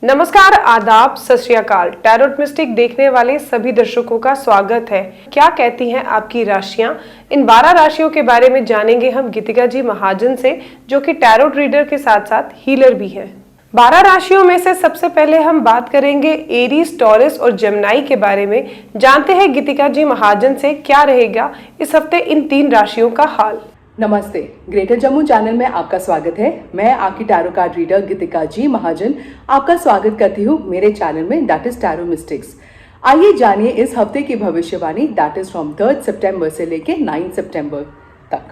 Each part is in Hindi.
नमस्कार, आदाब, सत श्री अकाल। टैरोट मिस्टिक देखने वाले सभी दर्शकों का स्वागत है। क्या कहती हैं आपकी राशियां? इन 12 राशियों के बारे में जानेंगे हम गीतिका जी महाजन से, जो कि टैरोट रीडर के साथ साथ हीलर भी हैं। 12 राशियों में से सबसे पहले हम बात करेंगे एरीज, टॉरस और जेमिनी के बारे में। जानते हैं गीतिका जी महाजन से क्या रहेगा इस हफ्ते इन 3 राशियों का हाल। नमस्ते, ग्रेटर जम्मू चैनल में आपका स्वागत है। मैं आपकी टैरो कार्ड रीडर गीतिका जी महाजन आपका स्वागत करती हूँ मेरे चैनल में, दैट इज टैरो मिस्टिक्स। आइए जानिए इस हफ्ते की भविष्यवाणी, दैट इज फ्रॉम 3 सितंबर से लेके 9 सितंबर तक।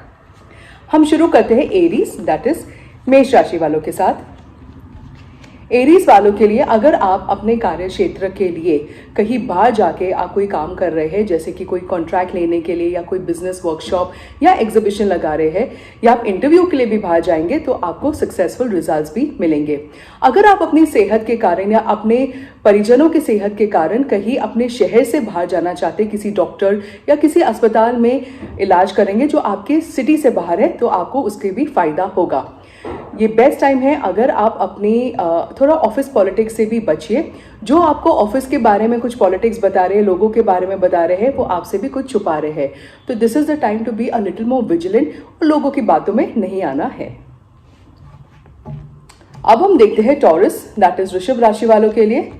हम शुरू करते हैं एरीज, दैट इज मेष राशि वालों के साथ। एरीज वालों के लिए, अगर आप अपने कार्य क्षेत्र के लिए कहीं बाहर जाके आप कोई काम कर रहे हैं, जैसे कि कोई कॉन्ट्रैक्ट लेने के लिए या कोई बिजनेस वर्कशॉप या एग्जीबिशन लगा रहे हैं, या आप इंटरव्यू के लिए भी बाहर जाएंगे, तो आपको सक्सेसफुल रिजल्ट्स भी मिलेंगे। अगर आप अपनी सेहत के कारण या अपने परिजनों की सेहत के कारण कहीं अपने शहर से बाहर जाना चाहते, किसी डॉक्टर या किसी अस्पताल में इलाज करेंगे जो आपके सिटी से बाहर है, तो आपको उसके भी फायदा होगा। ये बेस्ट टाइम है अगर आप अपनी थोड़ा ऑफिस पॉलिटिक्स से भी बचिए। जो आपको ऑफिस के बारे में कुछ पॉलिटिक्स बता रहे हैं, लोगों के बारे में बता रहे हैं, वो आपसे भी कुछ छुपा रहे हैं। तो this is the time to be a little more vigilant और लोगों की बातों में नहीं आना है। अब हम देखते हैं टॉरस, दैट इज वृषभ राशि वालों के लिए।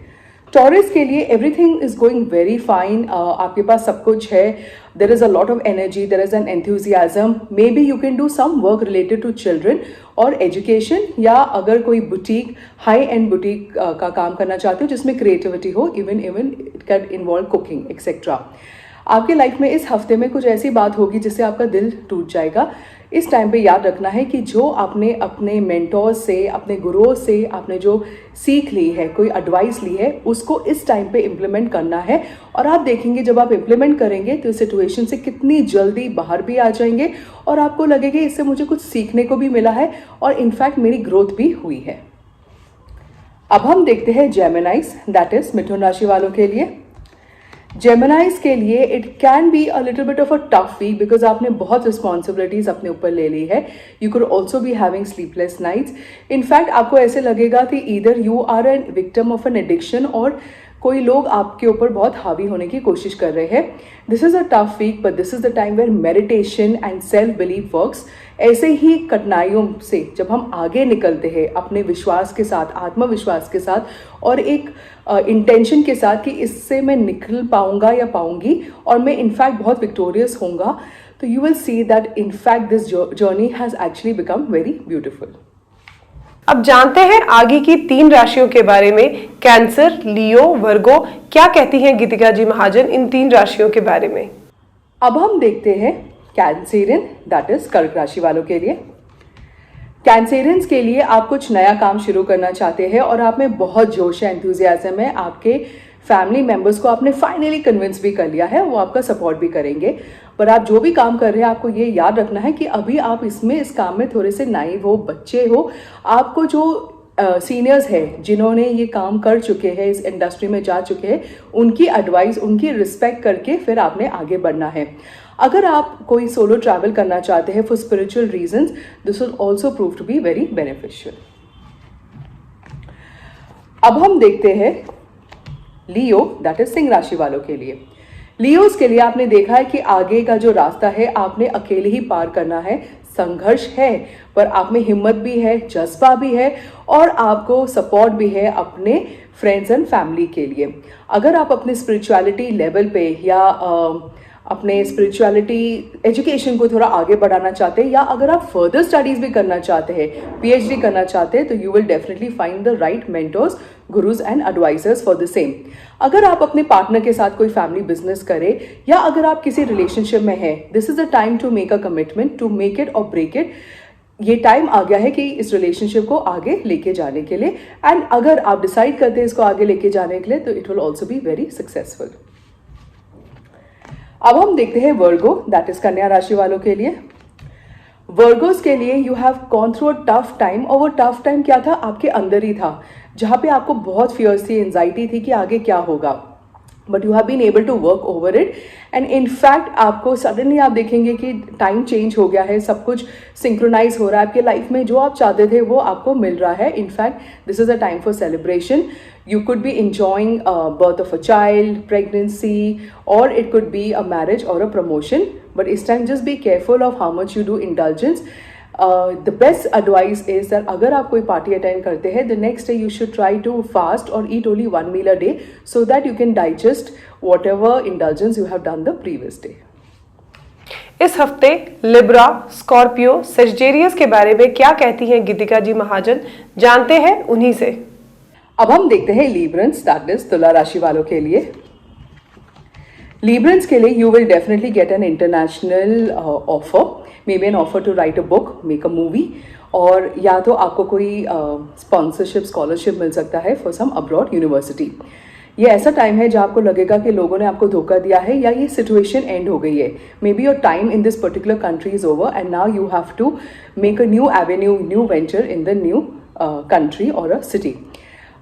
टॉरस के लिए everything is going very fine. आपके पास सब कुछ है। There is a lot of energy, there is an enthusiasm. Maybe you can do some work related to children और एजुकेशन, या अगर कोई बुटीक, हाई एंड बुटीक का काम करना चाहते हो जिसमें क्रिएटिविटी हो, even it can involve cooking etcetera. आपके लाइफ में इस हफ्ते में कुछ ऐसी बात होगी जिससे आपका दिल टूट जाएगा। इस टाइम पे याद रखना है कि जो आपने अपने मेंटोर्स से, अपने गुरुओं से आपने जो सीख ली है, कोई एडवाइस ली है, उसको इस टाइम पे इम्प्लीमेंट करना है। और आप देखेंगे जब आप इम्प्लीमेंट करेंगे तो इस सिचुएशन से कितनी जल्दी बाहर भी आ जाएंगे और आपको लगेगा इससे मुझे कुछ सीखने को भी मिला है और इनफैक्ट मेरी ग्रोथ भी हुई है। अब हम देखते हैं जेमिनीज, दैट इज मिथुन राशि वालों के लिए। जेमिनीज के लिए it can be a little bit of a tough week, because आपने बहुत रिस्पॉन्सिबिलिटीज अपने ऊपर ले ली है। You could also be having sleepless nights. In fact आपको ऐसे लगेगा कि either you are an victim of an addiction, और कोई लोग आपके ऊपर बहुत हावी होने की कोशिश कर रहे हैं। This is a tough week, but this is the time where meditation and self belief works. ऐसे ही कठिनाइयों से जब हम आगे निकलते हैं अपने विश्वास के साथ, आत्मविश्वास के साथ और एक इंटेंशन के साथ कि इससे मैं निकल पाऊंगा या पाऊंगी और मैं इनफैक्ट बहुत विक्टोरियस होऊंगा, तो you will see that in fact this journey has actually become very beautiful. अब जानते हैं आगे की 3 राशियों के बारे में। कैंसर, लियो, वर्गो। क्या कहती हैं गीतिका जी महाजन इन 3 राशियों के बारे में? अब हम देखते हैं कैंसेरियन, दैट इज कर्क राशि वालों के लिए। कैंसेरियंस के लिए आप कुछ नया काम शुरू करना चाहते हैं और आप में बहुत जोश है, एंथुजियाज्म है। आपके फैमिली मेंबर्स को आपने फाइनली कन्विंस भी कर लिया है, वो आपका सपोर्ट भी करेंगे। पर आप जो भी काम कर रहे हैं, आपको ये याद रखना है कि अभी आप इस काम में थोड़े से नाइव हो, बच्चे हो। आपको जो सीनियर्स हैं जिन्होंने ये काम कर चुके हैं, इस इंडस्ट्री में जा चुके हैं, उनकी एडवाइस, उनकी रिस्पेक्ट करके फिर आपने आगे बढ़ना है। अगर आप कोई सोलो ट्रैवल करना चाहते हैं for spiritual reasons, this will also prove to be very beneficial. अब हम देखते हैं लियो, दैट इज सिंह राशि वालों के लिए। लियोस के लिए आपने देखा है कि आगे का जो रास्ता है आपने अकेले ही पार करना है। संघर्ष है, पर आप में हिम्मत भी है, जज्बा भी है और आपको सपोर्ट भी है अपने फ्रेंड्स एंड फैमिली के लिए। अगर आप अपने स्पिरिचुअलिटी लेवल पे या अपने स्पिरिचुअलिटी एजुकेशन को थोड़ा आगे बढ़ाना चाहते हैं, या अगर आप फर्दर स्टडीज भी करना चाहते हैं, पीएचडी करना चाहते हैं, तो you will definitely find the right mentors, gurus and advisors for the same. अगर आप अपने पार्टनर के साथ कोई फैमिली बिजनेस करें या अगर आप किसी रिलेशनशिप में हैं, this is the time to make a commitment, to make it और ब्रेक इट। ये टाइम आ गया है कि इस रिलेशनशिप को आगे लेके जाने के लिए, एंड अगर आप डिसाइड करते हैं इसको आगे लेके जाने के लिए, तो it will also be very successful. अब हम देखते हैं वर्गो, दैट इज कन्या राशि वालों के लिए। वर्गोस के लिए you have gone through a tough time, और वो टफ टाइम क्या था? आपके अंदर ही था, जहां पे आपको बहुत फियर्स थी, एंजाइटी थी कि आगे क्या होगा। But you have been able to work over it and in fact आपको सडनली आप देखेंगे कि टाइम चेंज हो गया है, सब कुछ सिंक्रोनाइज हो रहा है आपके लाइफ में, जो आप चाहते थे वो आपको मिल रहा है. In fact this is a time for celebration. You could be enjoying birth of a child, pregnancy, or it could be a marriage or a promotion. But this time just be careful of how much you do indulgence. The best advice is that अगर आप कोई party attend करते हैं, the next day you should try to fast or eat only one meal a day so that you can digest whatever indulgence you have done the previous day. इस हफ्ते लिब्रा, स्कॉर्पियो, सेजिटेरियस के बारे में क्या कहती हैं गीतिका जी महाजन, जानते हैं उन्हीं से. अब हम देखते हैं लीब्रंस, दैट इज तुला राशि वालों के लिए. लीब्रंस के लिए you will definitely get an international offer, maybe an offer to write a book, make a movie, और या तो आपको कोई स्पॉन्सरशिप, स्कॉलरशिप मिल सकता है फॉर सम अब्रॉड यूनिवर्सिटी. ये ऐसा टाइम है जब आपको लगेगा कि लोगों ने आपको धोखा दिया है या ये सिचुएशन एंड हो गई है. Maybe your time in this particular country is over and now you have to make a new avenue, new venture in the new country और अ सिटी.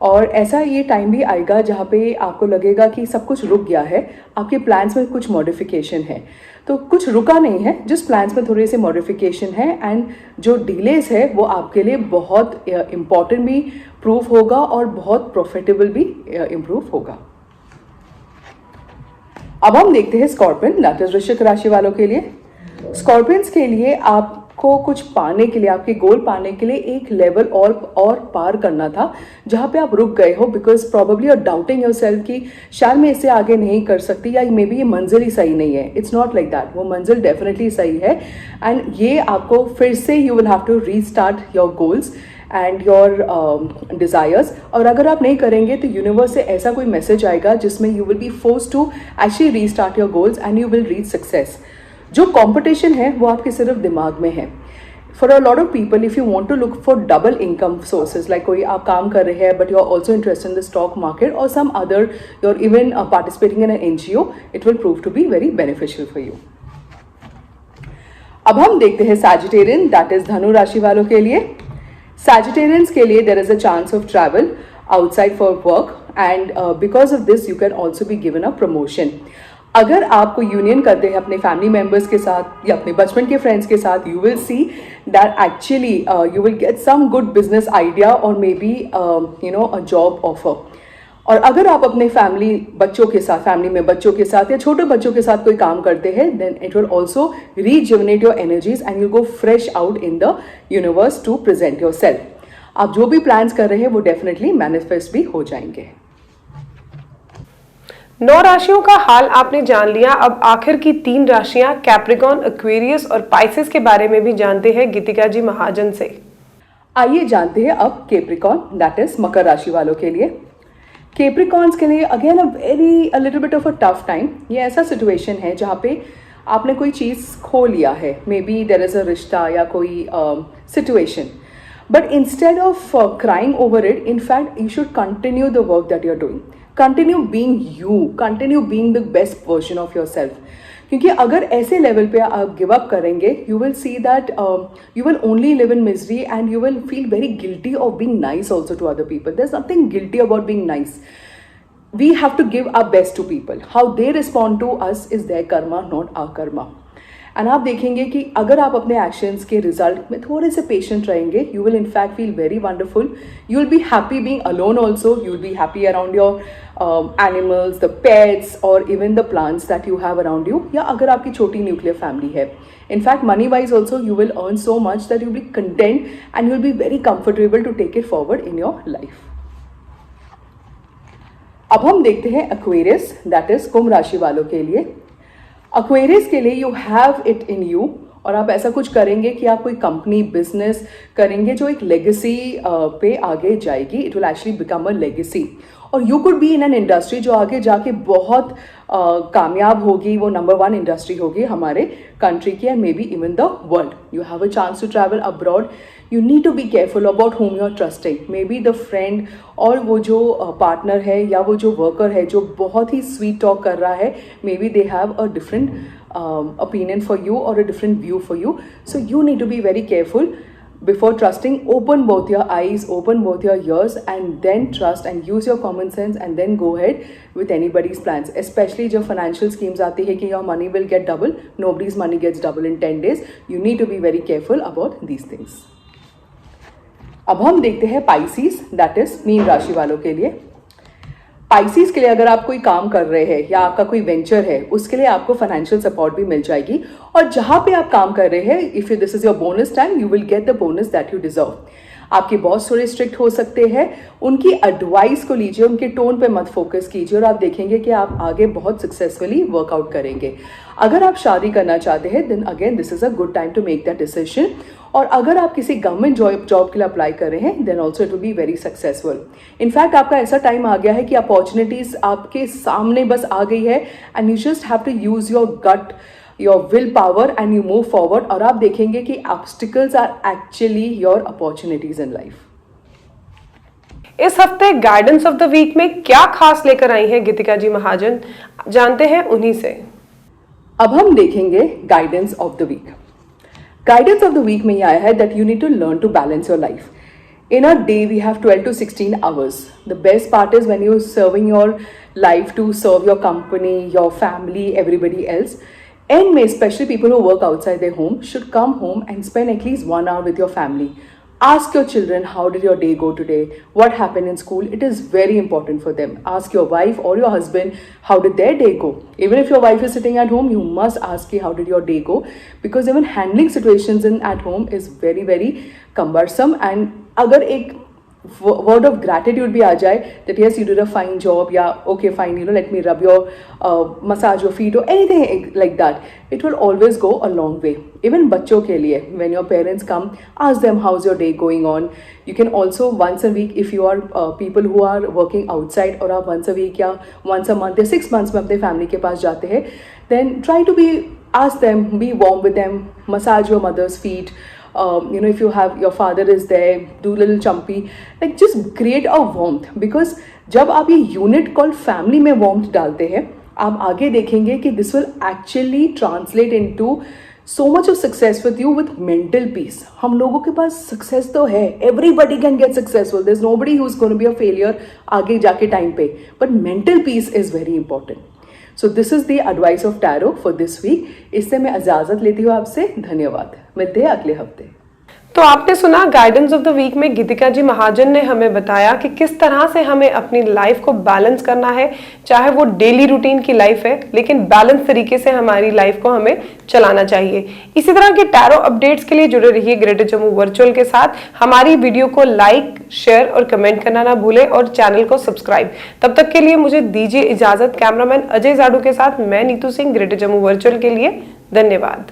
और ऐसा ये टाइम भी आएगा जहाँ पे आपको लगेगा कि सब कुछ रुक गया है, आपके प्लान्स में कुछ मॉडिफिकेशन है. तो कुछ रुका नहीं है, जिस प्लान्स में थोड़े से मॉडिफिकेशन है एंड जो डिलेस है वो आपके लिए बहुत इम्पॉर्टेंट भी प्रूफ होगा और बहुत प्रॉफिटेबल भी इम्प्रूव होगा. अब हम देखते हैं स्कॉर्पियन, दैट इज वृश्चिक राशि वालों के लिए. स्कॉर्पियंस के लिए आपको कुछ पाने के लिए, आपके गोल पाने के लिए एक लेवल और पार करना था जहाँ पे आप रुक गए हो, because probably are doubting yourself कि शायद मैं इससे आगे नहीं कर सकती या मे बी ये मंजिल ही सही नहीं है. इट्स नॉट लाइक दैट, वो मंजिल डेफिनेटली सही है एंड ये आपको फिर से you will have to restart your goals and your desires. और अगर आप नहीं करेंगे तो यूनिवर्स से ऐसा कोई मैसेज आएगा जिसमें you will be forced to actually restart your goals and you will reach success. जो कंपटीशन है वो आपके सिर्फ दिमाग में है. For a lot of people, if you want to look for double income sources, like कोई आप काम कर रहे हैं but you are also interested in the stock market और some other, you are even participating in an NGO, it will prove to be very beneficial for you. अब हम देखते हैं सैजिटेरियन, दैट इज धनु राशि वालों के लिए. सैजिटेरियंस के लिए there is a chance of travel outside for work and because of this you can also be given a promotion. अगर आपको यूनियन करते हैं अपने फैमिली मेम्बर्स के साथ या अपने बचपन के फ्रेंड्स के साथ, you will see that actually you will get some good business idea और maybe a job offer. और अगर आप अपने फैमिली में बच्चों के साथ या छोटे बच्चों के साथ कोई काम करते हैं, then it will also rejuvenate your energies and you go fresh out in the universe to present yourself. आप जो भी प्लान्स कर रहे हैं वो डेफिनेटली मैनिफेस्ट भी हो जाएंगे. 9 राशियों का हाल आपने जान लिया. अब आखिर की 3 राशियां कैप्रिकॉर्न, एक्वेरियस और पाइसेस के बारे में भी जानते हैं गीतिका जी महाजन से. आइए जानते हैं अब कैप्रिकॉर्न, दैट इज मकर राशि वालों के लिए. कैप्रिकॉर्न्स के लिए again a little bit of a tough time. ये ऐसा सिचुएशन है जहाँ पे आपने कोई चीज़ खो लिया है, maybe there is a रिश्ता या कोई situation, but instead of crying over it, in fact you should continue the work that you're doing. Continue being you, continue being the best version of yourself. क्योंकि अगर ऐसे लेवल पे आप गिव अप करेंगे, you will see that you will only live in misery and you will feel very guilty of being nice also to other people. There's nothing guilty about being nice. We have to give our best to people. How they respond to us is their karma, not our karma. And आप देखेंगे कि अगर आप अपने एक्शंस के रिजल्ट में थोड़े से पेशेंट रहेंगे, you will in fact feel very wonderful. You will be happy being alone also. You will be happy around your animals, the pets और even the plants that you have around you. या अगर आपकी छोटी न्यूक्लियर फैमिली है, in fact money wise also you will earn so much that you will be content and you will be very comfortable to take it forward in your life. अब हम देखते हैं एक्वेरियस, दैट इज कुंभ राशि वालों के लिए. एक्वेरियस के लिए you have it in you और आप ऐसा कुछ करेंगे कि आप कोई कंपनी, बिजनेस करेंगे जो एक लेगेसी पे आगे जाएगी. It will actually become a legacy. और you could be in an industry जो आगे जाके बहुत कामयाब होगी, वो नंबर 1 इंडस्ट्री होगी हमारे कंट्री की and maybe even the world. You have a chance to travel abroad. You need to be careful about whom you are trusting. Maybe the friend और वो जो पार्टनर है या वो जो वर्कर है जो बहुत ही स्वीट टॉक कर रहा है, may be they have a different opinion for you or a different view for you. So you need to be very careful. before trusting, open both your eyes, open both your ears, and then trust and use your common sense, and then go ahead with anybody's plans. Especially जब financial schemes आती है कि your money will get double, nobody's money gets double in 10 days. You need to be very careful about these things. अब हम देखते हैं Pisces, that is मीन राशि वालों के लिए. पाइसिस के लिए अगर आप कोई काम कर रहे हैं या आपका कोई वेंचर है, उसके लिए आपको फाइनेंशियल सपोर्ट भी मिल जाएगी. और जहां पे आप काम कर रहे हैं, if this is your bonus time, you will get the bonus that you deserve. आपके बॉस थोड़े स्ट्रिक्ट हो सकते हैं, उनकी एडवाइस को लीजिए, उनके टोन पे मत फोकस कीजिए, और आप देखेंगे कि आप आगे बहुत सक्सेसफुली वर्कआउट करेंगे. अगर आप शादी करना चाहते हैं, then again this is a good time to make that decision. और अगर आप किसी गवर्नमेंट जॉब के लिए अप्लाई कर रहे हैं, then also it will be very successful. In fact आपका ऐसा टाइम आ गया है कि अपॉर्चुनिटीज आपके सामने बस आ गई है, and you just have to use your gut, your willpower, and you move forward. और आप देखेंगे कि obstacles are actually your opportunities in life. इस हफ्ते गाइडेंस ऑफ द वीक में क्या खास लेकर आई हैं गीतिका जी महाजन, जानते हैं उन्हीं से. अब हम देखेंगे guidance of the week. Guidance of the week में ये आया है that you need to learn to balance your life. In a day, we have 12 to 16 hours. The best part is when you're serving your life to serve your company, your family, everybody else. And may especially people who work outside their home should come home and spend at least 1 hour with your family. Ask your children, how did your day go today? What happened in school? It is very important for them. Ask your wife or your husband, how did their day go? Even if your wife is sitting at home, you must ask her, how did your day go? Because even handling situations at home is very, very cumbersome. And अगर एक word of gratitude भी आ जाए that yes, you did a fine job, yeah, okay, fine, let me rub your massage your feet or anything like that, it will always go a long way. Even बच्चों के लिए, when your parents come, ask them how's your day going on. You can also once a week, if you are people who are working outside, और आप once a week या once a month या 6 months में अपने family के पास जाते हैं, then try to ask them, be warm with them, massage your mother's feet. If you have your father is there, do little chumpy, like just create a warmth. Because जब आप ये unit called family में warmth डालते हैं, आप आगे देखेंगे कि this will actually translate into so much of success with you with mental peace. हम लोगों के पास success तो है, everybody can get successful. There's nobody who's going to be a failure आगे जाके time पे, but mental peace is very important. So this is the advice of tarot for this week. इससे मैं इजाजत लेती हूँ आपसे. धन्यवाद. मिलते हैं अगले हफ्ते. तो आपने सुना गाइडेंस ऑफ द वीक में गीतिका जी महाजन ने हमें बताया कि किस तरह से हमें अपनी लाइफ को बैलेंस करना है, चाहे वो डेली रूटीन की लाइफ है, लेकिन बैलेंस तरीके से हमारी लाइफ को हमें चलाना चाहिए. इसी तरह के टैरो अपडेट्स के लिए जुड़े रहिए ग्रेटर जम्मू वर्चुअल के साथ. हमारी वीडियो को लाइक, शेयर और कमेंट करना ना भूलें और चैनल को सब्सक्राइब. तब तक के लिए मुझे दीजिए इजाजत. कैमरामैन अजय जाडू के साथ मैं नीतू सिंह, ग्रेटर जम्मू वर्चुअल के लिए. धन्यवाद.